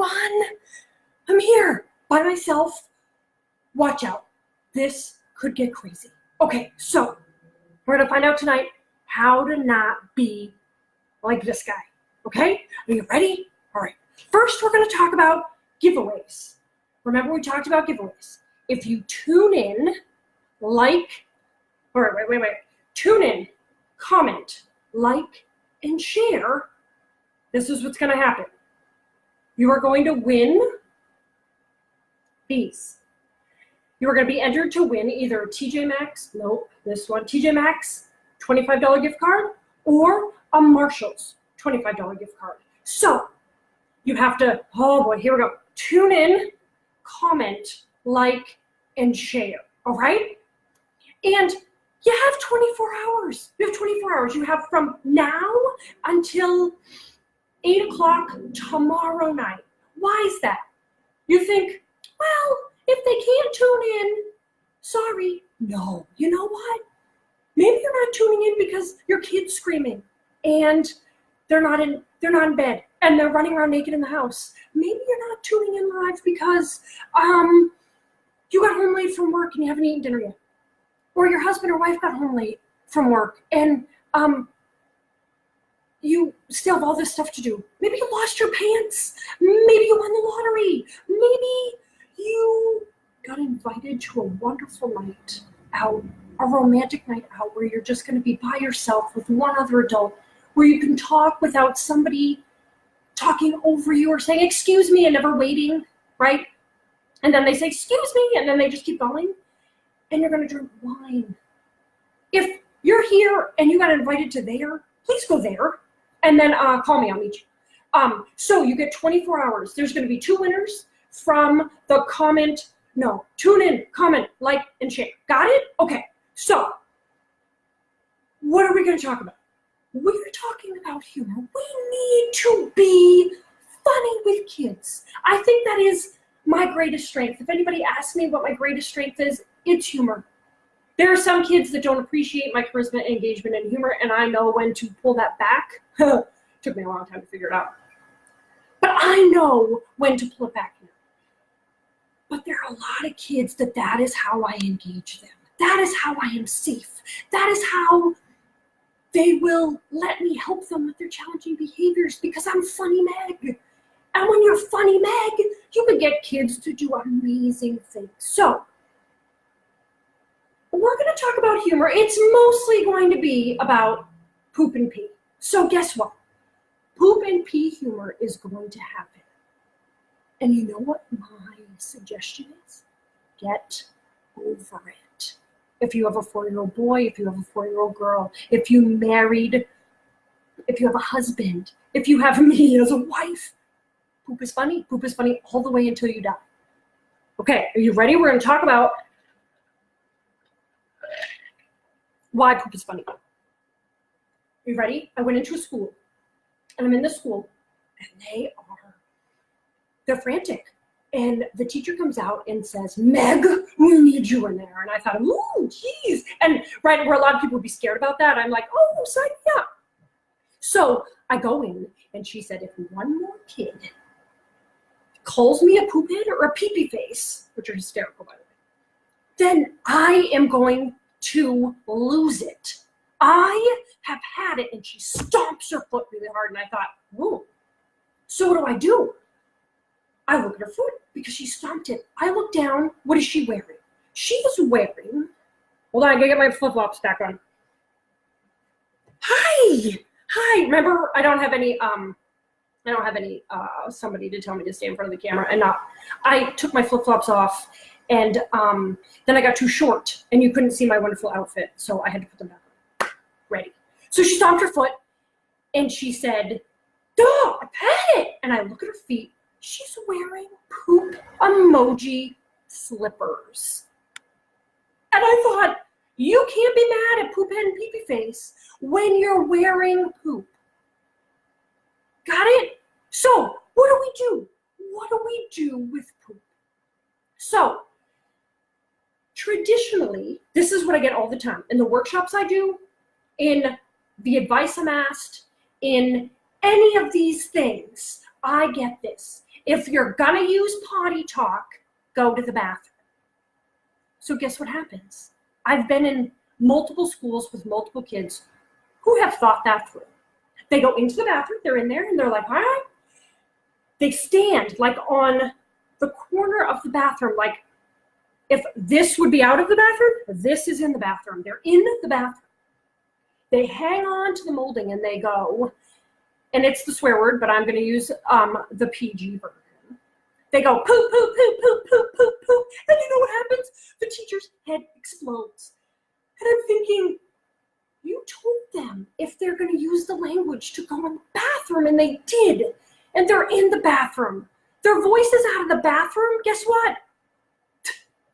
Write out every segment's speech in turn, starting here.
on. I'm here by myself. Watch out. This could get crazy. Okay, so we're going to find out tonight how to not be like this guy. Okay? Are you ready? All right. First, we're going to talk about giveaways. Remember, we talked about giveaways. If you tune in, tune in, comment, like, and share, this is what's going to happen. You are going to win these. You are going to be entered to win either a TJ Maxx, TJ Maxx $25 gift card, or a Marshall's $25 gift card. So you have to, oh boy, here we go. Tune in, comment, like, and share, all right? And you have 24 hours. You have 24 hours. You have from now until 8 o'clock tomorrow night. Why is that? You think, well, if they can't tune in, sorry. No, you know what? Maybe you're not tuning in because your kid's screaming and they're not in bed and they're running around naked in the house. Maybe you're not tuning in live because you got home late from work and you haven't eaten dinner yet. Or your husband or wife got home late from work and you still have all this stuff to do. Maybe you lost your pants. Maybe you won the lottery. Maybe you got invited to a wonderful night out, a romantic night out where you're just going to be by yourself with one other adult, where you can talk without somebody talking over you or saying, excuse me, and never waiting, right? And then they say, excuse me, and then they just keep going. And you're going to drink wine. If you're here and you got invited to there, please go there. And then call me, I'll meet you. So you get 24 hours. There's going to be 2 winners from the tune in, comment, like, and share. Got it? Okay. So what are we going to talk about? We're talking about humor. We need to be funny with kids. I think that is my greatest strength. If anybody asks me what my greatest strength is, it's humor. There are some kids that don't appreciate my charisma, engagement, and humor, and I know when to pull that back. Took me a long time to figure it out. But I know when to pull it back. But there are a lot of kids that is how I engage them. That is how I am safe. That is how they will let me help them with their challenging behaviors because I'm Funny Meg. And when you're Funny Meg, you can get kids to do amazing things. So we're going to talk about humor. It's mostly going to be about poop and pee. So guess what? Poop and pee humor is going to happen. And you know what my suggestion is? Get over it. If you have a 4-year-old boy, if you have a 4-year-old girl, if you married, if you have a husband, if you have me as a wife, poop is funny. Poop is funny all the way until you die. Okay, are you ready? We're going to talk about why poop is funny. Are you ready? I went into a school, and I'm in the school, and they're frantic. And the teacher comes out and says, Meg, we need you in there. And I thought, ooh, geez. And right where a lot of people would be scared about that, I'm like, oh, sign me up. So I go in, and she said, if one more kid calls me a poop head or a pee-pee face, which are hysterical, by the way, then I am going to lose it. I have had it. And she stomps her foot really hard. And I thought, whoa. So what do? I look at her foot because she stomped it. I look down. What is she wearing? She is wearing, hold on, I gotta get my flip-flops back on. Hi. Remember, I don't have any somebody to tell me to stay in front of the camera. And I took my flip-flops off, and then I got too short, and you couldn't see my wonderful outfit, so I had to put them back on. Ready. So she stomped her foot, and she said, duh, I pat it. And I look at her feet. She's wearing poop emoji slippers. And I thought, you can't be mad at poop head and pee-pee face when you're wearing poop. Got it? So what do we do? What do we do with poop? So traditionally, this is what I get all the time. In the workshops I do, in the advice I'm asked, in any of these things, I get this. If you're gonna use potty talk, go to the bathroom. So guess what happens? I've been in multiple schools with multiple kids who have thought that through. They go into the bathroom, they're in there, and they're like, all right. They stand like on the corner of the bathroom, like if this would be out of the bathroom, this is in the bathroom. They're in the bathroom. They hang on to the molding and they go, and it's the swear word, but I'm going to use the PG version. They go poop, poop, poop, poop, poop, poop, poop. And you know what happens? The teacher's head explodes. And I'm thinking, you told them if they're going to use the language to go in the bathroom, and they did. And they're in the bathroom. Their voice is out of the bathroom. Guess what?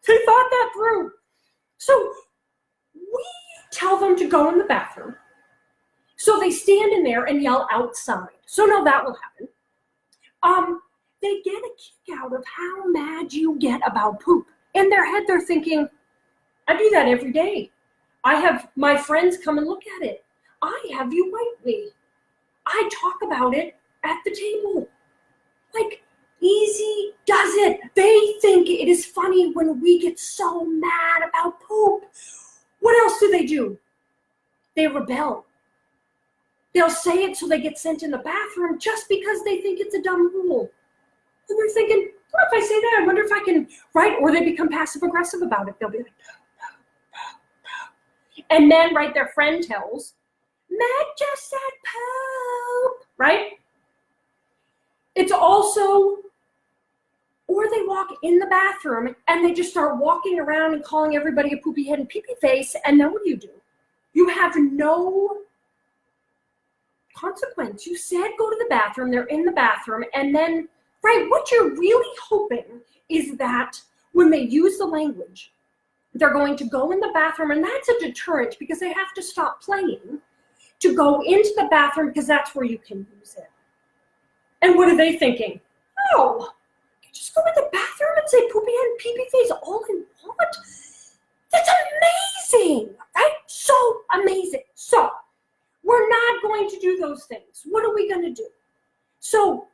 They thought that through. So we tell them to go in the bathroom. So they stand in there and yell outside. So no, that will happen. They get a kick out of how mad you get about poop. In their head, they're thinking, I do that every day. I have my friends come and look at it. I have you wipe me. I talk about it at the table. Like, easy does it. They think it is funny when we get so mad about poop. What else do? They rebel. They'll say it so they get sent in the bathroom just because they think it's a dumb rule. And they're thinking, what if I say that? I wonder if I can, right? Or they become passive aggressive about it. They'll be like, and then, right, their friend tells, Meg just said poop, right? It's also, or they walk in the bathroom and they just start walking around and calling everybody a poopy head and pee-pee face, and then what do? You have no consequence. You said go to the bathroom, they're in the bathroom, and then, right, what you're really hoping is that when they use the language, they're going to go in the bathroom, and that's a deterrent because they have to stop playing to go into the bathroom because that's where you can use it. And what are they thinking? Oh, you just go in the bathroom and say poopy head and pee-pee face all in one? That's amazing, right? So amazing. So we're not going to do those things. What are we going to do? So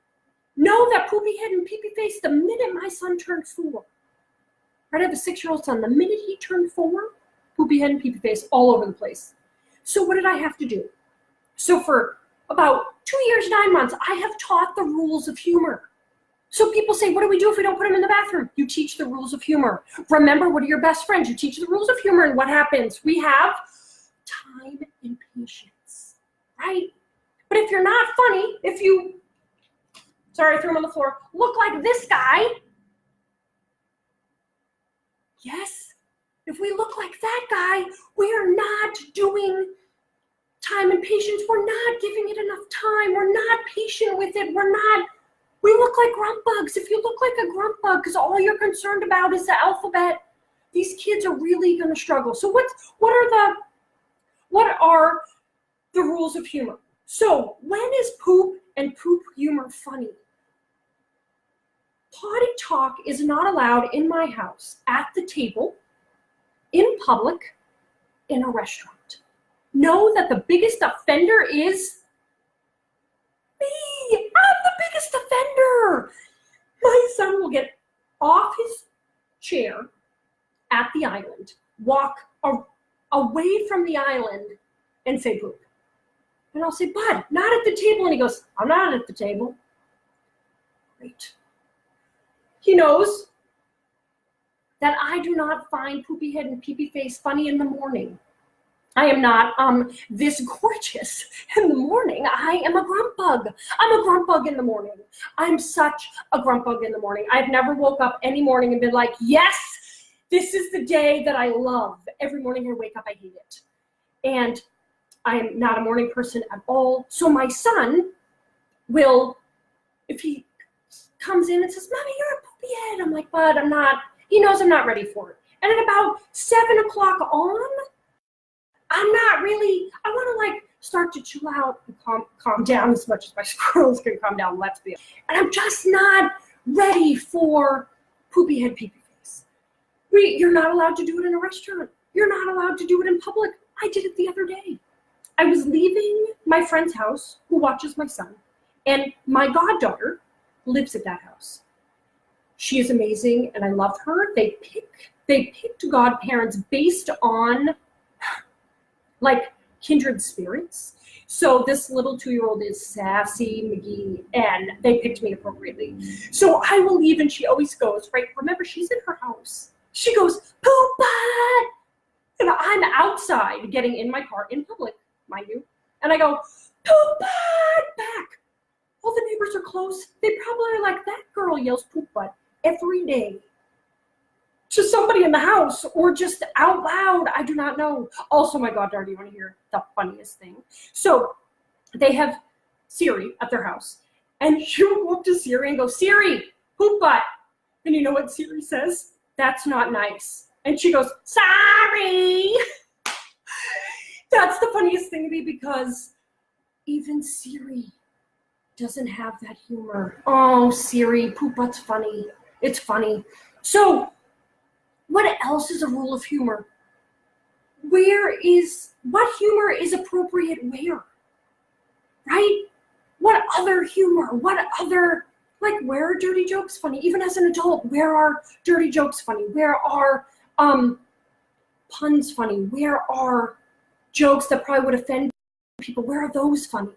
know that poopy head and pee-pee face the minute my son turned 4. Right, I have a 6-year-old son. The minute he turned 4, poopy head and pee-pee face all over the place. So what did I have to do? So for about 2 years, 9 months, I have taught the rules of humor. So people say, what do we do if we don't put him in the bathroom? You teach the rules of humor. Remember, what are your best friends? You teach the rules of humor, and what happens? We have time and patience, right? But if you're not funny, if you, sorry, I threw him on the floor, look like this guy, yes, if we look like that guy, we are not doing time and patience. We're not giving it enough time. We're not patient with it. We look like grump bugs. If you look like a grump bug because all you're concerned about is the alphabet, these kids are really going to struggle. So what are the rules of humor? So when is poop and poop humor funny? Potty talk is not allowed in my house, at the table, in public, in a restaurant. Know that the biggest offender is me. I'm the biggest offender. My son will get off his chair at the island, walk away from the island, and say poop. And I'll say, Bud, not at the table. And he goes, I'm not at the table. Great. He knows that I do not find poopy head and pee-pee face funny in the morning. I am not this gorgeous in the morning. I am a grump bug. I'm a grump bug in the morning. I'm such a grump bug in the morning. I've never woke up any morning and been like, yes, this is the day that I love. Every morning I wake up, I hate it. And I'm not a morning person at all. So my son will, if he comes in and says, Mommy, you're a poopy head. I'm like, Bud, I'm not. He knows I'm not ready for it. And at about 7 o'clock on, I'm not really, I want to like start to chill out and calm down as much as my squirrels can calm down, let's be honest. And I'm just not ready for poopy head, pee-pee face. You're not allowed to do it in a restaurant. You're not allowed to do it in public. I did it the other day. I was leaving my friend's house who watches my son, and my goddaughter lives at that house. She is amazing, and I love her. They picked godparents based on like kindred spirits. So this little 2-year-old is Sassy McGee, and they picked me appropriately. So I will leave, and she always goes, right? Remember, she's in her house. She goes, poop butt! And I'm outside getting in my car in public, mind you. And I go, poop butt! Back. All the neighbors are close. They probably are like, that girl yells poop butt every day to somebody in the house or just out loud. I do not know. Also, my goddaughter, do you want to hear the funniest thing? So they have Siri at their house, and you go up to Siri and go, Siri, poop butt. And you know what Siri says? That's not nice. And she goes, sorry. That's the funniest thing to me, because even Siri doesn't have that humor. Oh, Siri, poop butt's funny. It's funny. So what else is a rule of humor? What humor is appropriate where? Right? What other humor? Where are dirty jokes funny? Even as an adult, where are dirty jokes funny? Where are puns funny? Where are jokes that probably would offend people? Where are those funny?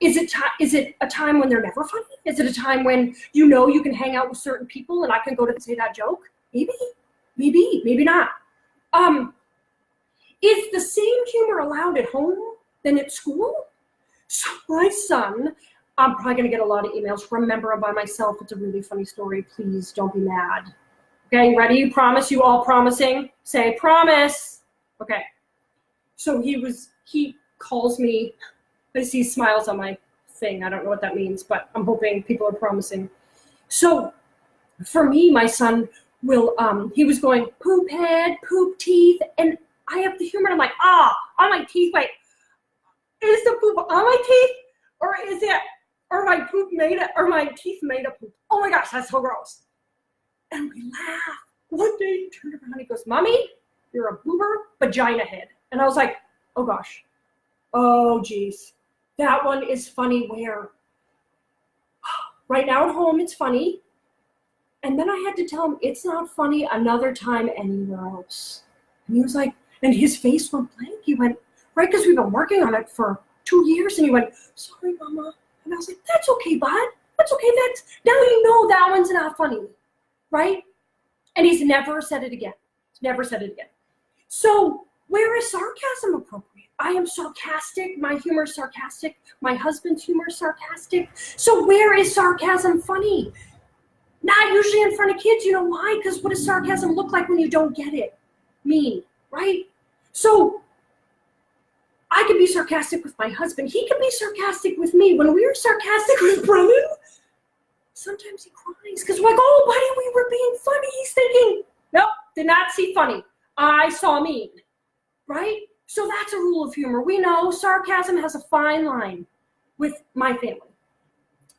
Is it a time when they're never funny? Is it a time when you can hang out with certain people and I can go to say that joke? Maybe not. Is the same humor allowed at home than at school? So my son, I'm probably going to get a lot of emails. Remember, I'm by myself. It's a really funny story. Please don't be mad. Okay, ready? Promise? You all promising? Say promise. Okay. So he calls me. I see smiles on my thing. I don't know what that means, but I'm hoping people are promising. So for me, my son will, he was going, poop head, poop teeth, and I have the humor, and I'm like, on my teeth, wait, is the poop on my teeth, or my teeth made of poop? Oh my gosh, that's so gross. And we laugh. One day he turned around and he goes, Mommy, you're a boober vagina head. And I was like, oh gosh. Oh geez. That one is funny where? Right now at home it's funny. And then I had to tell him it's not funny another time anywhere else. And he was like, and his face went blank. He went, right, because we've been working on it for 2 years. And he went, sorry, Mama. And I was like, that's okay, bud. That's okay. Now you know that one's not funny, right? And he's never said it again. So where is sarcasm appropriate? I am sarcastic. My humor is sarcastic. My husband's humor is sarcastic. So where is sarcasm funny? Not usually in front of kids. You know why? Because what does sarcasm look like when you don't get it? Mean, right? So I could be sarcastic with my husband. He could be sarcastic with me. When we were sarcastic with Brennan, sometimes he cries because we're like, oh, buddy, we were being funny. He's thinking, nope, did not see funny. I saw mean, right? So that's a rule of humor. We know sarcasm has a fine line with my family.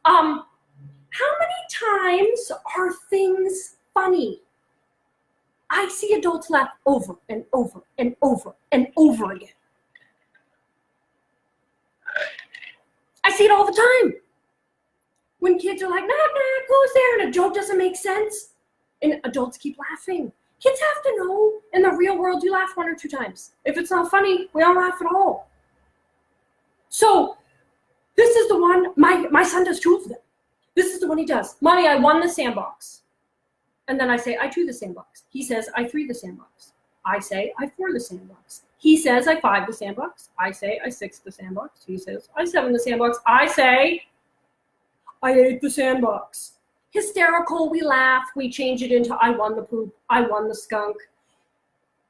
How many times are things funny? I see adults laugh over and over and over and over again. I see it all the time. When kids are like, knock, knock, who's there? And a joke doesn't make sense. And adults keep laughing. Kids have to know in the real world you laugh 1 or 2 times. If it's not funny, we don't laugh at all. So this is the one, my son does 2 of them. This is the one he does. Mommy, I won the sandbox. And then I say, I 2 the sandbox. He says, I 3 the sandbox. I say, I 4 the sandbox. He says, I 5 the sandbox. I say, I 6 the sandbox. He says, I 7 the sandbox. I say, I 8 the sandbox. Hysterical, we laugh, we change it into I won the poop, I won the skunk.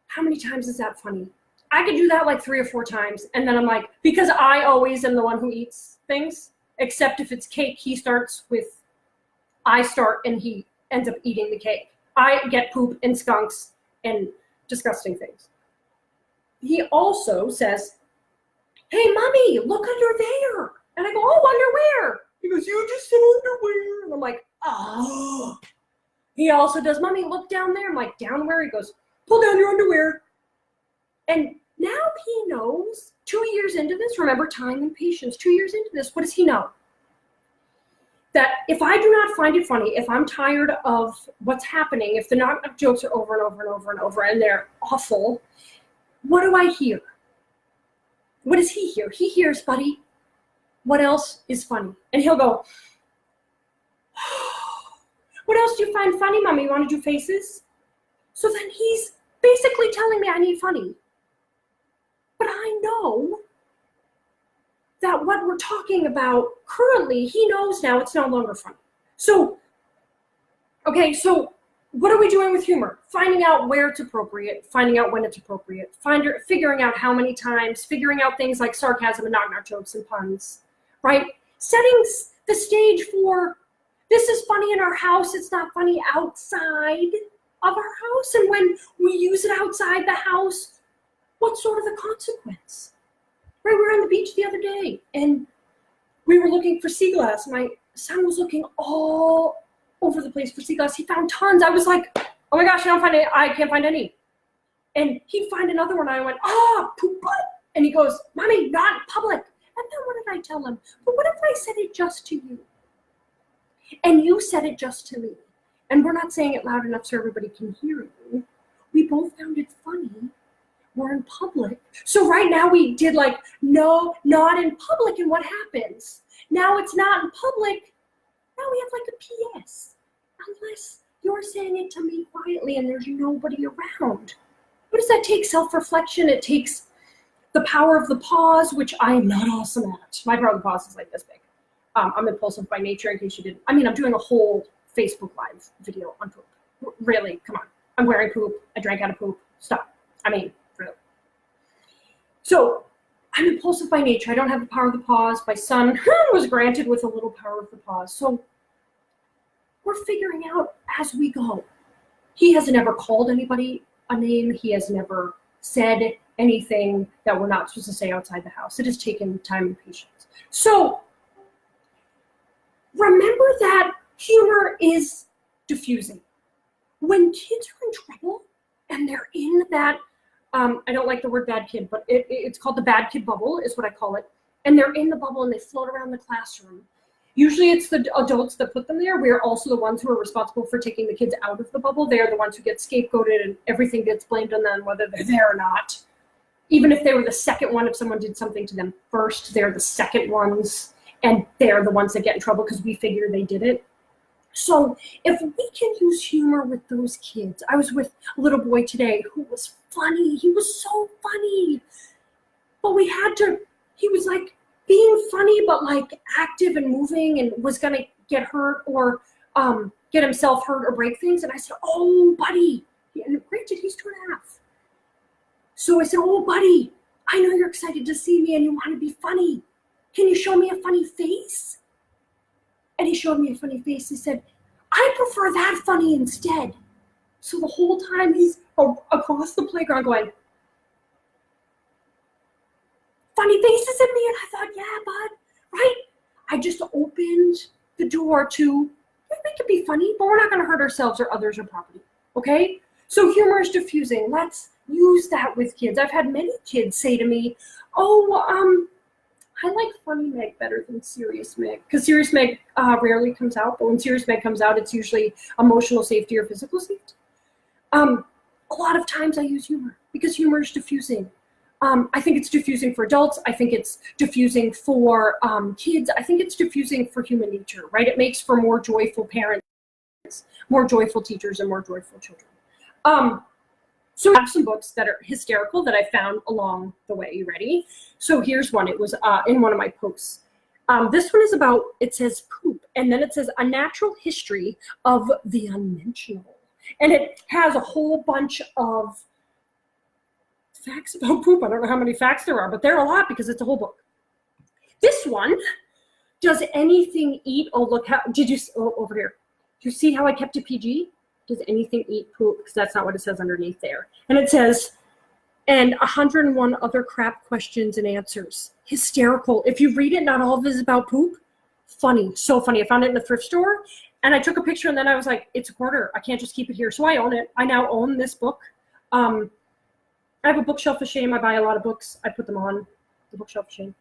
How many times is that funny? I could do that like 3 or 4 times, and then I'm like, because I always am the one who eats things, except if it's cake, he starts with, I start and he ends up eating the cake. I get poop and skunks and disgusting things. He also says, hey, Mommy, look under there. And I go, oh, underwear. He goes, you just said underwear. And I'm like, oh. He also does, Mommy, look down there. I'm like, down where? He goes, pull down your underwear. And now he knows, 2 years into this, remember time and patience, 2 years into this, what does he know? that if I do not find it funny, if I'm tired of what's happening, if the knock-knock jokes are over and over and over and over and they're awful, what do I hear? What does he hear? He hears, buddy, what else is funny? And he'll go, what else do you find funny, Mommy? You want to do faces? So then he's basically telling me I need funny. But I know that what we're talking about currently, he knows now it's no longer funny. So, okay, so what are we doing with humor? Finding out where it's appropriate, finding out when it's appropriate, figuring out how many times, figuring out things like sarcasm and knock-knock jokes and puns, right? Setting the stage for, this is funny in our house, it's not funny outside of our house. And when we use it outside the house, what's sort of the consequence? Right, we were on the beach the other day, and we were looking for sea glass. My son was looking all over the place for sea glass. He found tons. I was like, oh my gosh, I can't find any. And he'd find another one. I went, poop butt. And he goes, Mommy, not in public. And then what did I tell him? But what if I said it just to you? And you said it just to me. And we're not saying it loud enough so everybody can hear you. We both found it funny. We're in public. So right now we did like, no, not in public. And what happens? Now it's not in public. Now we have like a PS. Unless you're saying it to me quietly and there's nobody around. What does that take? Self-reflection. It takes the power of the pause, which I am not awesome at. My power of the pause is like this big. I'm impulsive by nature, in case you didn't. I mean, I'm doing a whole Facebook Live video on poop. Really, come on. I'm wearing poop. I drank out of poop. Stop. I mean, really. So I'm impulsive by nature. I don't have the power of the pause. My son was granted with a little power of the pause. So we're figuring out as we go. He hasn't ever called anybody a name. He has never said anything that we're not supposed to say outside the house. It has taken time and patience. So remember that humor is diffusing. When kids are in trouble and they're in that, I don't like the word bad kid, but it's called the bad kid bubble is what I call it. And they're in the bubble and they float around the classroom. Usually it's the adults that put them there. We're also the ones who are responsible for taking the kids out of the bubble. They're the ones who get scapegoated and everything gets blamed on them, whether they're there or not. Even if they were the second one, if someone did something to them first, they're the second ones. And they're the ones that get in trouble because we figure they did it. So if we can use humor with those kids, I was with a little boy today who was funny. He was so funny. But he was like being funny, but like active and moving and was going to get hurt or get himself hurt or break things. And I said, oh, buddy. And granted, he's 2.5. So I said, oh, buddy, I know you're excited to see me and you want to be funny. Can you show me a funny face? And he showed me a funny face. He said, I prefer that funny instead. So the whole time he's across the playground going, funny faces at me. And I thought, yeah, bud, right? I just opened the door to, we can be funny, but we're not going to hurt ourselves or others or property. Okay? So humor is diffusing. Let's use that with kids. I've had many kids say to me, I like Funny Meg better than Serious Meg, because Serious Meg rarely comes out, but when Serious Meg comes out, it's usually emotional safety or physical safety. A lot of times I use humor because humor is diffusing. I think it's diffusing for adults. I think it's diffusing for kids. I think it's diffusing for human nature, right? It makes for more joyful parents, more joyful teachers, and more joyful children. So I have some books that are hysterical that I found along the way. You ready? So here's one. It was in one of my posts. This one is about, it says poop, and then it says a natural history of the unmentionable. And it has a whole bunch of facts about poop. I don't know how many facts there are, but there are a lot because it's a whole book. This one, does anything eat? Oh, look, how, over here. Do you see how I kept it PG? Does anything eat poop? Because that's not what it says underneath there. And it says, and 101 other crap questions and answers. Hysterical. If you read it, not all of it is about poop. Funny. So funny. I found it in a thrift store, and I took a picture, and then I was like, it's a quarter. I can't just keep it here. So I own it. I now own this book. I have a bookshelf of shame. I buy a lot of books. I put them on the bookshelf of shame.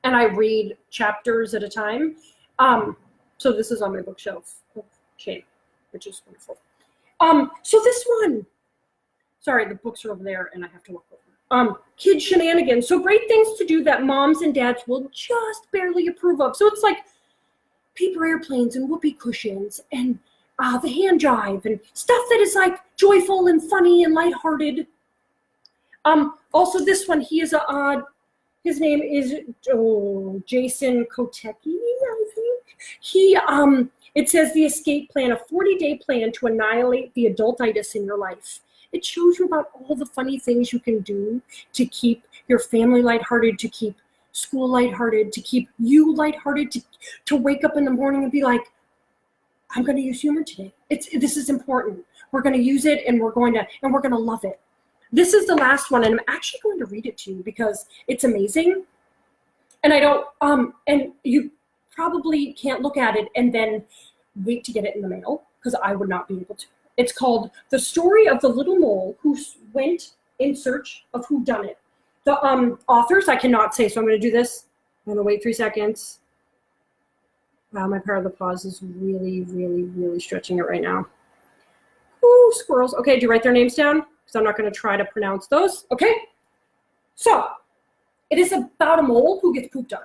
And I read chapters at a time. So this is on my bookshelf of shame, which is wonderful. So this one, sorry, the books are over there and I have to walk over. Kid shenanigans. So great things to do that moms and dads will just barely approve of. So it's like paper airplanes and whoopee cushions and the hand jive and stuff that is like joyful and funny and lighthearted. Also this one, he is his name is Jason Kotecki, I think. It says the escape plan, a 40-day plan to annihilate the adultitis in your life. It shows you about all the funny things you can do to keep your family lighthearted, to keep school lighthearted, to keep you lighthearted, to wake up in the morning and be like, I'm going to use humor today. This is important. We're going to use it and we're going to love it. This is the last one, and I'm actually going to read it to you because it's amazing. And and you probably can't look at it and then wait to get it in the mail because I would not be able to. It's called The Story of the Little Mole Who Went in Search of Whodunit. The authors, I cannot say, so I'm going to do this. I'm going to wait 3 seconds. Wow, my power of the pause is really, really, really stretching it right now. Ooh, squirrels. Okay, do you write their names down? Because I'm not going to try to pronounce those. Okay, so it is about a mole who gets pooped on.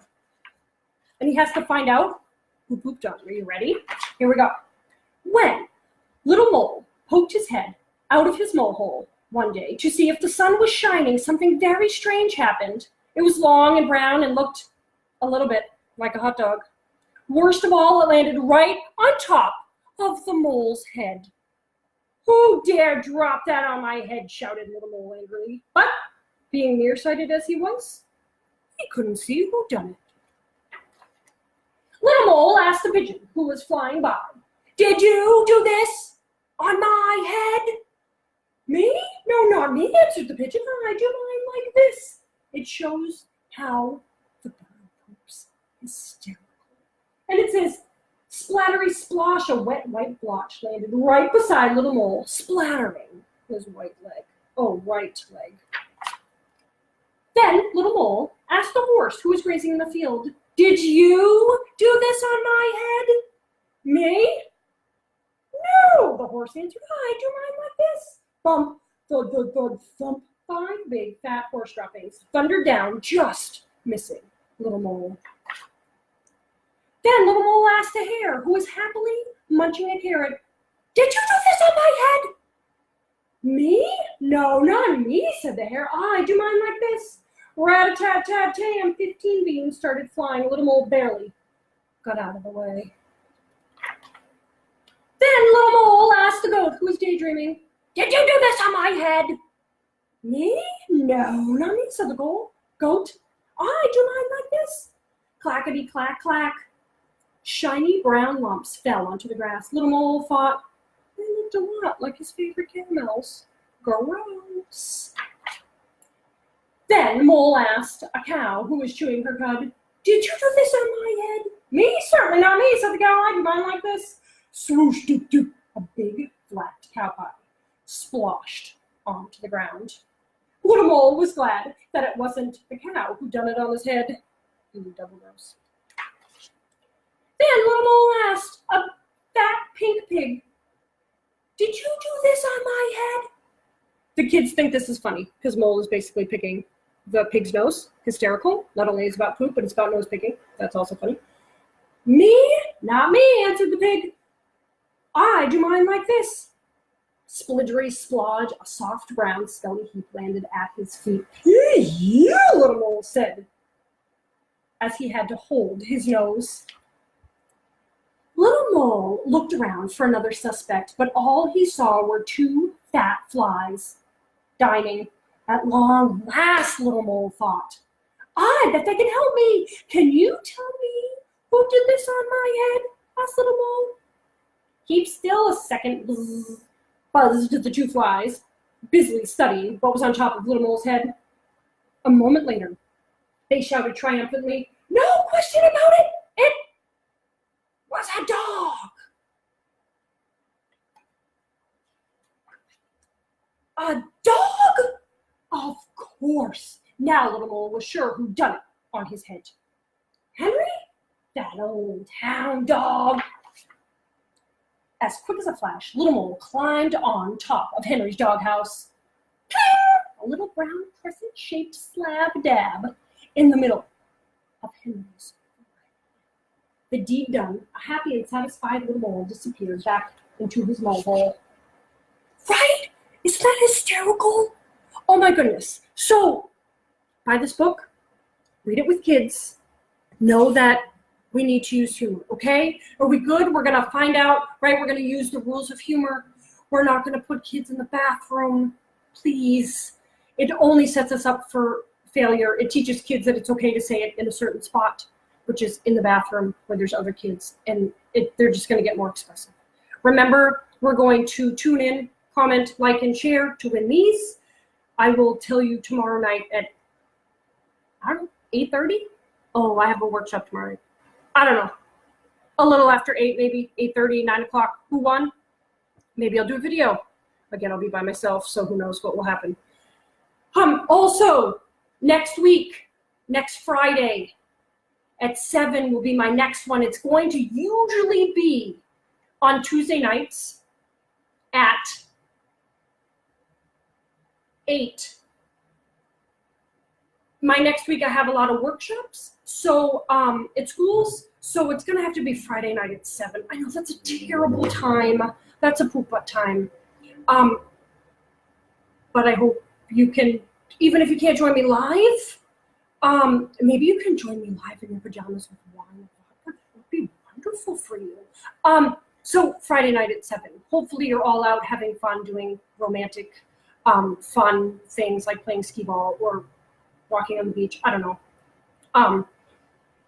And he has to find out who pooped on. Are you ready? Here we go. When Little Mole poked his head out of his mole hole one day to see if the sun was shining, something very strange happened. It was long and brown and looked a little bit like a hot dog. Worst of all, it landed right on top of the mole's head. Who dare drop that on my head, shouted Little Mole angrily. But, being nearsighted as he was, he couldn't see who done it. Little Mole asked the pigeon who was flying by, Did you do this on my head? Me? No, not me, answered the pigeon. I do mine like this. It shows how the bird poops hysterical. And it says, splattery splosh, a wet white blotch landed right beside Little Mole, splattering his right leg. Oh, right leg. Then Little Mole asked the horse who was grazing in the field, Did you do this on my head? Me? No, the horse answered. I do mine like this. Bump, thud, thud, thud, thump. 5 big fat horse droppings thundered down, just missing Little Mole. Then Little Mole asked the hare, who was happily munching a carrot, Did you do this on my head? Me? No, not me, said the hare. I do mine like this. Rat-a-tat-tat-tam, 15 beans started flying. Little Mole barely got out of the way. Then Little Mole asked the goat, who was daydreaming, Did you do this on my head? Me? No, not me, said the goat. I do mine like this. Clackety-clack-clack. Shiny brown lumps fell onto the grass. Little Mole thought they looked a lot like his favorite caramels. Gross. Then Mole asked a cow who was chewing her cud, Did you do this on my head? Me? Certainly not me, said the cow. I do mine like this. Swoosh, doop, doop. A big, flat cow pie sploshed onto the ground. Little Mole was glad that it wasn't the cow who done it on his head. Double gross. Then Little Mole asked a fat pink pig, Did you do this on my head? The kids think this is funny because Mole is basically picking the pig's nose. Hysterical. Not only is it about poop, but it's about nose picking. That's also funny. Me? Not me, answered the pig. I do mine like this. Splidgery splodge, a soft brown skelly heap landed at his feet. You, Little Mole said, as he had to hold his nose. Little Mole looked around for another suspect, but all he saw were 2 fat flies dining. At long last, Little Mole thought, I bet they can help me. Can you tell me who did this on my head? Asked Little Mole. Keep still a second, buzzed the 2 flies, busily studying what was on top of Little Mole's head. A moment later, they shouted triumphantly, No question about it! It was a dog! A dog? Of course. Now Little Mole was sure who'd done it on his head. Henry? That old hound dog. As quick as a flash, Little Mole climbed on top of Henry's doghouse. A little brown crescent-shaped slab dab in the middle of Henry's. The deed done, a happy and satisfied Little Mole disappeared back into his mole hole. Right? Isn't that hysterical? Oh my goodness. So, buy this book, read it with kids, know that we need to use humor, okay? Are we good? We're gonna find out, right? We're gonna use the rules of humor. We're not gonna put kids in the bathroom, please. It only sets us up for failure. It teaches kids that it's okay to say it in a certain spot, which is in the bathroom where there's other kids, and they're just gonna get more expressive. Remember, we're going to tune in, comment, like, and share to win these. I will tell you tomorrow night at, I don't know, 8:30? Oh, I have a workshop tomorrow night. I don't know, a little after 8, maybe 8:30, 9 o'clock. Who won? Maybe I'll do a video. Again, I'll be by myself, so who knows what will happen. Also, next week, next Friday at 7 will be my next one. It's going to usually be on Tuesday nights at 8. My next week, I have a lot of workshops, so at schools, so it's gonna have to be Friday night at 7. I know that's a terrible time. That's a poop butt time. But I hope you can, even if you can't join me live, maybe you can join me live in your pajamas with wine. That would be wonderful for you. So Friday night at 7. Hopefully you're all out having fun doing romantic, fun things like playing skee ball or walking on the beach. I don't know.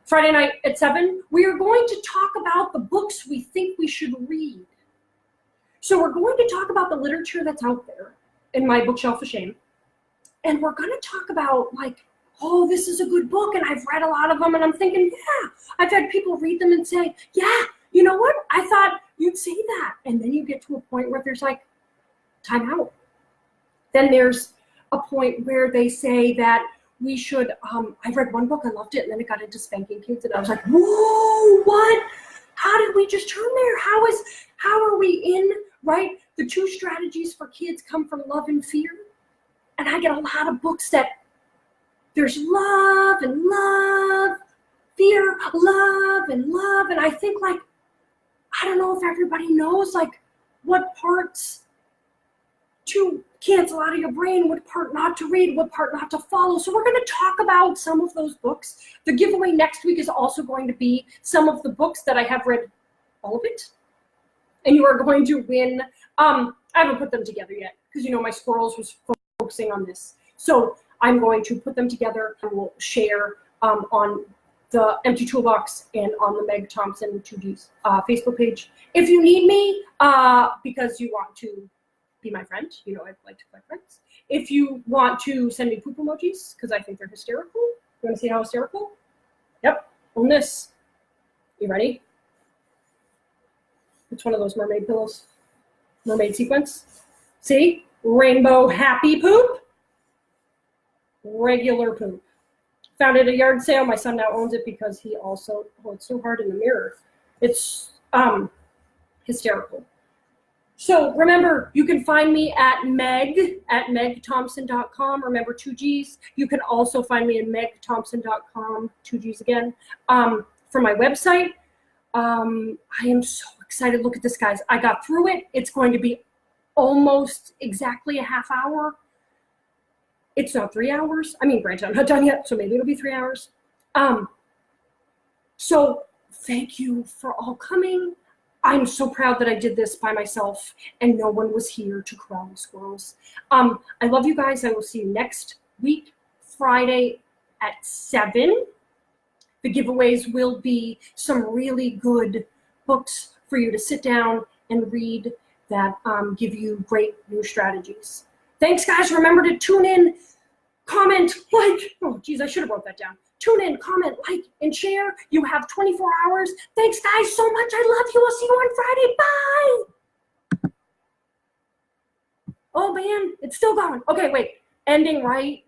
Friday night at 7, we are going to talk about the books we think we should read. So we're going to talk about the literature that's out there in my bookshelf of shame. And we're going to talk about, like, oh, this is a good book, and I've read a lot of them, and I'm thinking, yeah. I've had people read them and say, yeah, you know what? I thought you'd say that. And then you get to a point where there's like, time out. Then there's a point where they say that we should, I read one book, I loved it, and then it got into spanking kids, and I was like, whoa, what? How did we just turn there? How are we in, right? The 2 strategies for kids come from love and fear. And I get a lot of books that there's love and love, fear, love and love. And I think, like, I don't know if everybody knows, like, what parts to cancel out of your brain, what part not to read, what part not to follow. So we're going to talk about some of those books. The giveaway next week is also going to be some of the books that I have read, all of it. And you are going to win. I haven't put them together yet because, you know, my squirrels was focusing on this. So I'm going to put them together and we'll share on the Empty Toolbox and on the Meg Thompson 2Gs Facebook page. If you need me because you want to be my friend, you know I like to collect friends. If you want to send me poop emojis because I think they're hysterical. You want to see how hysterical? Yep, on this. You ready? It's one of those mermaid pillows. Mermaid sequence. See? Rainbow happy poop. Regular poop. Found it at a yard sale. My son now owns it because he also, oh, it's so hard in the mirror. It's hysterical. So remember, you can find me at megthompson.com. Remember, 2 Gs. You can also find me at megthompson.com, 2 Gs again. For my website, I am so excited. Look at this, guys. I got through it. It's going to be almost exactly a half hour. It's not 3 hours. I mean, granted, I'm not done yet, so maybe it'll be 3 hours. So thank you for all coming. I'm so proud that I did this by myself and no one was here to corral the squirrels. I love you guys. I will see you next week, Friday at 7. The giveaways will be some really good books for you to sit down and read that give you great new strategies. Thanks, guys. Remember to tune in, comment, like. Oh, geez, I should have wrote that down. Tune in, comment, like, and share. You have 24 hours. Thanks, guys, so much. I love you. I'll see you on Friday. Bye. Oh, man, it's still going. Okay, wait. Ending right.